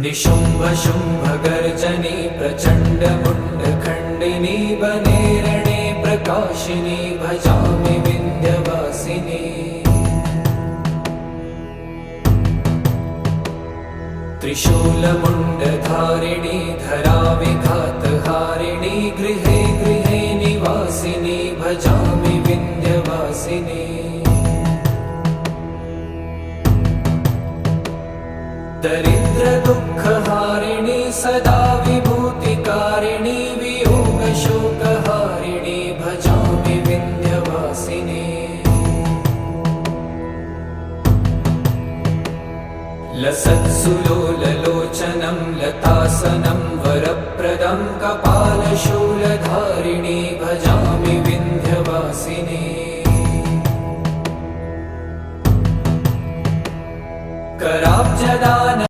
निशुम्भ शुम्भ गर्जनी प्रचण्ड मुण्ड खण्डिनी वने रणे प्रकाशिनी भजामि विन्ध्यवासिनी। त्रिशूलमुण्डधारिणी धराविघातहारिणी गृहे गृहे निवासिनी भजामि विन्ध्यवासिनी। दरिद्र दुःखहारिणी सदा विभूतिकारिणी वियोगशोकहारिणी भजामि विन्ध्यवासिनी। लसत्सुलोललोचनं लतासनं वरप्रदं कपालशूलधारिणी भजामि विन्ध्यवासिनी। कराब्जदान